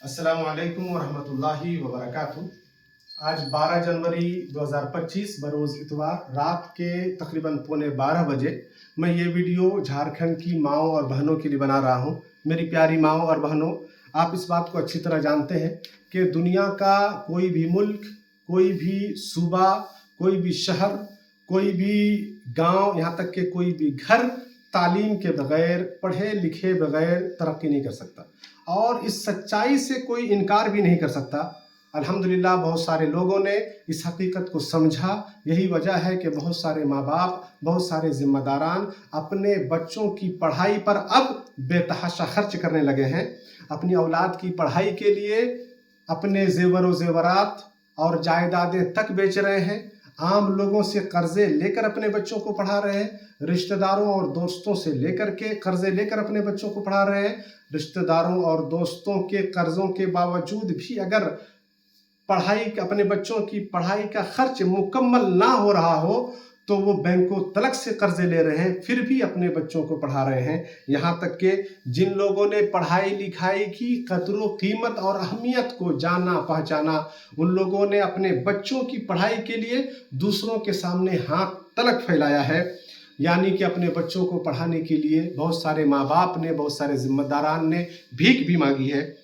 अस्सलाम वालेकुम वरहमतुल्लाहि वबरकातुह। आज 12 जनवरी 2025 बरोज़ इतवार रात के तकरीबन 11:15 बजे मैं ये वीडियो झारखंड की माओं और बहनों के लिए बना रहा हूँ। मेरी प्यारी माओं और बहनों, आप इस बात को अच्छी तरह जानते हैं कि दुनिया का कोई भी मुल्क, कोई भी सूबा, कोई भी शहर, कोई भी गांव, यहाँ तक कि कोई भी घर तालीम के बगैर, पढ़े लिखे बगैर तरक्की नहीं कर सकता, और इस सच्चाई से कोई इनकार भी नहीं कर सकता। अल्हम्दुलिल्लाह बहुत सारे लोगों ने इस हकीकत को समझा। यही वजह है कि बहुत सारे माँ बाप, बहुत सारे ज़िम्मेदारान अपने बच्चों की पढ़ाई पर अब बेतहाशा खर्च करने लगे हैं। अपनी औलाद की पढ़ाई के लिए अपने ज़ेवर व ज़ेवरात और जायदादें तक बेच रहे हैं। आम लोगों से कर्ज़े लेकर अपने बच्चों को पढ़ा रहे हैं। रिश्तेदारों और दोस्तों से लेकर के कर्ज़े लेकर अपने बच्चों को पढ़ा रहे हैं। रिश्तेदारों और दोस्तों के कर्ज़ों के बावजूद भी अगर अपने बच्चों की पढ़ाई का खर्च मुकम्मल ना हो रहा हो तो वो बैंकों तलक से कर्ज़े ले रहे हैं, फिर भी अपने बच्चों को पढ़ा रहे हैं। यहाँ तक कि जिन लोगों ने पढ़ाई लिखाई की कदर कीमत और अहमियत को जाना पहचाना, उन लोगों ने अपने बच्चों की पढ़ाई के लिए दूसरों के सामने हाथ तलक फैलाया है। यानी कि अपने बच्चों को पढ़ाने के लिए बहुत सारे माँ बाप ने, बहुत सारे ज़िम्मेदारान ने भीख भी मांगी है।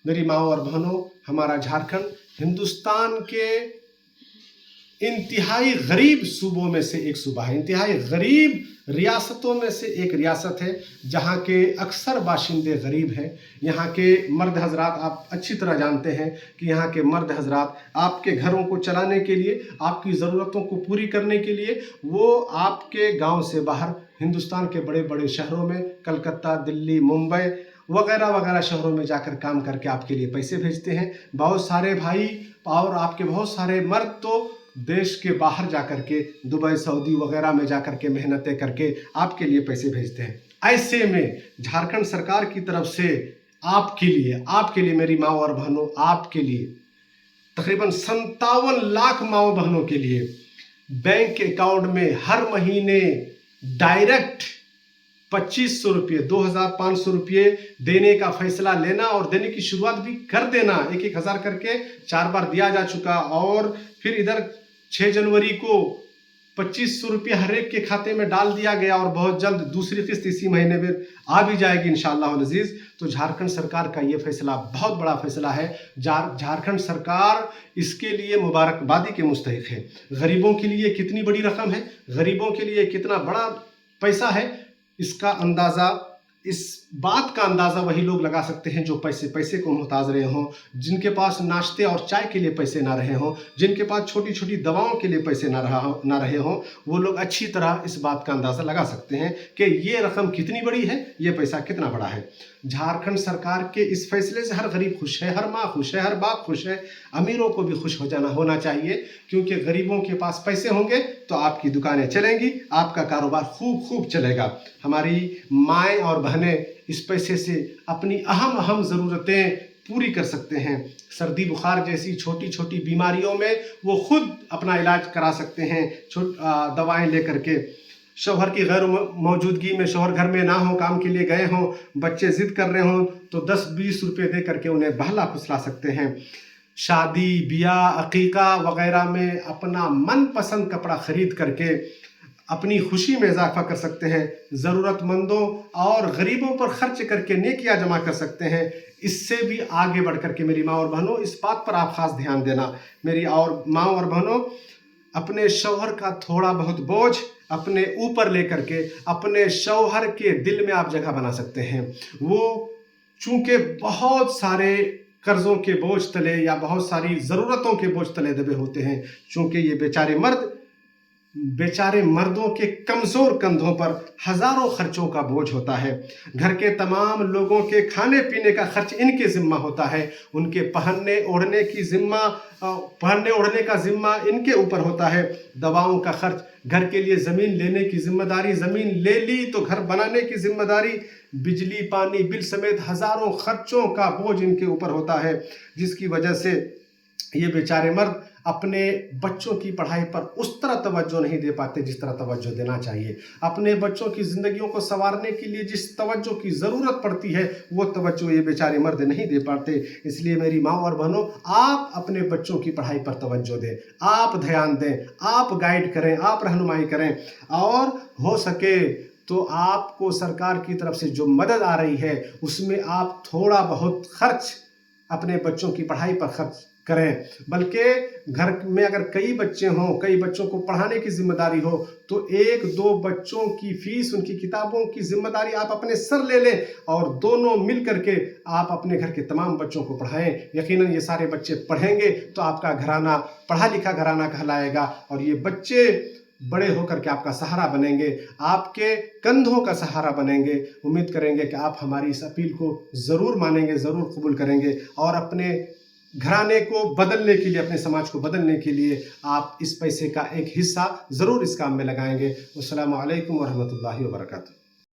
मेरी माँओं और बहनों, हमारा झारखंड हिंदुस्तान के इंतहाई गरीब सूबों में से एक सूबा है, इंतहाई गरीब रियासतों में से एक रियासत है, जहाँ के अक्सर बाशिंदे गरीब हैं। यहाँ के मर्द हजरात, आप अच्छी तरह जानते हैं कि यहाँ के मर्द हजरात आपके घरों को चलाने के लिए, आपकी ज़रूरतों को पूरी करने के लिए वो आपके गांव से बाहर हिंदुस्तान के बड़े बड़े शहरों में, कलकत्ता, दिल्ली, मुंबई वगैरह वगैरह शहरों में जाकर काम करके आपके लिए पैसे भेजते हैं। बहुत सारे भाई और आपके बहुत सारे मर्द तो देश के बाहर जाकर के, दुबई, सऊदी वगैरह में जाकर के मेहनतें करके आपके लिए पैसे भेजते हैं। ऐसे में झारखंड सरकार की तरफ से आपके लिए मेरी माँ और बहनों, आपके लिए तकरीबन 57 लाख माँ बहनों के लिए बैंक अकाउंट में हर महीने डायरेक्ट 2500 रुपये, 2500 रुपये देने का फैसला लेना और देने की शुरुआत भी कर देना। 1,000 करके 4 बार दिया जा चुका, और फिर इधर 6 जनवरी को 2500 रुपये हर एक के खाते में डाल दिया गया, और बहुत जल्द दूसरी किस्त इसी महीने में आ भी जाएगी इंशाअल्लाह अज़ीज़। तो झारखंड सरकार का ये फैसला बहुत बड़ा फैसला है। झारखंड सरकार इसके लिए मुबारकबादी के मुस्तहिक है। गरीबों के लिए कितनी बड़ी रकम है, गरीबों के लिए कितना बड़ा पैसा है, इस बात का अंदाज़ा वही लोग लगा सकते हैं जो पैसे को मोहताज रहे हों, जिनके पास नाश्ते और चाय के लिए पैसे ना रहे हों, जिनके पास छोटी छोटी दवाओं के लिए पैसे ना रहे हों। वो लोग अच्छी तरह इस बात का अंदाज़ा लगा सकते हैं कि ये रकम कितनी बड़ी है, ये पैसा कितना बड़ा है। झारखंड सरकार के इस फैसले से हर गरीब खुश है, हर माँ खुश है, हर बाप खुश है। अमीरों को भी खुश होना चाहिए, क्योंकि गरीबों के पास पैसे होंगे तो आपकी दुकानें चलेंगी, आपका कारोबार खूब चलेगा। हमारी माएँ और बहनें इस पैसे से अपनी अहम ज़रूरतें पूरी कर सकते हैं। सर्दी बुखार जैसी छोटी छोटी बीमारियों में वो खुद अपना इलाज करा सकते हैं, दवाएं लेकर के। शौहर की गैर मौजूदगी में, शौहर घर में ना हो, काम के लिए गए हों, बच्चे ज़िद कर रहे हों, तो 10-20 रुपये दे करके उन्हें बहला फुसला सकते हैं। शादी ब्याह अकीका वगैरह में अपना मनपसंद कपड़ा खरीद करके अपनी खुशी में इजाफा कर सकते हैं। ज़रूरतमंदों और गरीबों पर खर्च करके नेकियां जमा कर सकते हैं। इससे भी आगे बढ़ करके मेरी माँ और बहनों, इस बात पर आप ख़ास ध्यान देना। मेरी और माँ और बहनों, अपने शौहर का थोड़ा बहुत बोझ अपने ऊपर लेकर के अपने शौहर के दिल में आप जगह बना सकते हैं। वो चूँकि बहुत सारे कर्ज़ों के बोझ तले या बहुत सारी ज़रूरतों के बोझ तले दबे होते हैं, चूँकि ये बेचारे मर्दों के कमज़ोर कंधों पर हज़ारों खर्चों का बोझ होता है। घर के तमाम लोगों के खाने पीने का खर्च इनके ज़िम्मा होता है। उनके पहनने ओढ़ने का ज़िम्मा इनके ऊपर होता है। दवाओं का खर्च, घर के लिए ज़मीन लेने की ज़िम्मेदारी, ज़मीन ले ली तो घर बनाने की ज़िम्मेदारी, बिजली पानी बिल समेत हज़ारों खर्चों का बोझ इनके ऊपर होता है, जिसकी वजह से ये बेचारे मर्द अपने बच्चों की पढ़ाई पर उस तरह तवज्जो नहीं दे पाते जिस तरह तवज्जो देना चाहिए। अपने बच्चों की ज़िंदगियों को संवारने के लिए जिस तवज्जो की ज़रूरत पड़ती है वो तवज्जो ये बेचारे मर्द नहीं दे पाते। इसलिए मेरी माँ और बहनों, आप अपने बच्चों की पढ़ाई पर तवज्जो दें, आप ध्यान दें, आप गाइड करें, आप रहनुमाई करें, और हो सके तो आपको सरकार की तरफ से जो मदद आ रही है उसमें आप थोड़ा बहुत खर्च अपने बच्चों की पढ़ाई पर खर्च करें। बल्कि घर में अगर कई बच्चे हों, कई बच्चों को पढ़ाने की जिम्मेदारी हो, तो 1-2 बच्चों की फीस, उनकी किताबों की जिम्मेदारी आप अपने सर ले लें और दोनों मिल करके आप अपने घर के तमाम बच्चों को पढ़ाएं। यकीनन ये सारे बच्चे पढ़ेंगे तो आपका घराना पढ़ा लिखा घराना कहलाएगा, और ये बच्चे बड़े होकर के आपका सहारा बनेंगे, आपके कंधों का सहारा बनेंगे। उम्मीद करेंगे कि आप हमारी इस अपील को ज़रूर मानेंगे, ज़रूर कबूल करेंगे, और अपने घराने को बदलने के लिए, अपने समाज को बदलने के लिए आप इस पैसे का एक हिस्सा ज़रूर इस काम में लगाएंगे। अस्सलामु अलैकुम व रहमतुल्लाहि व बरकातुहू।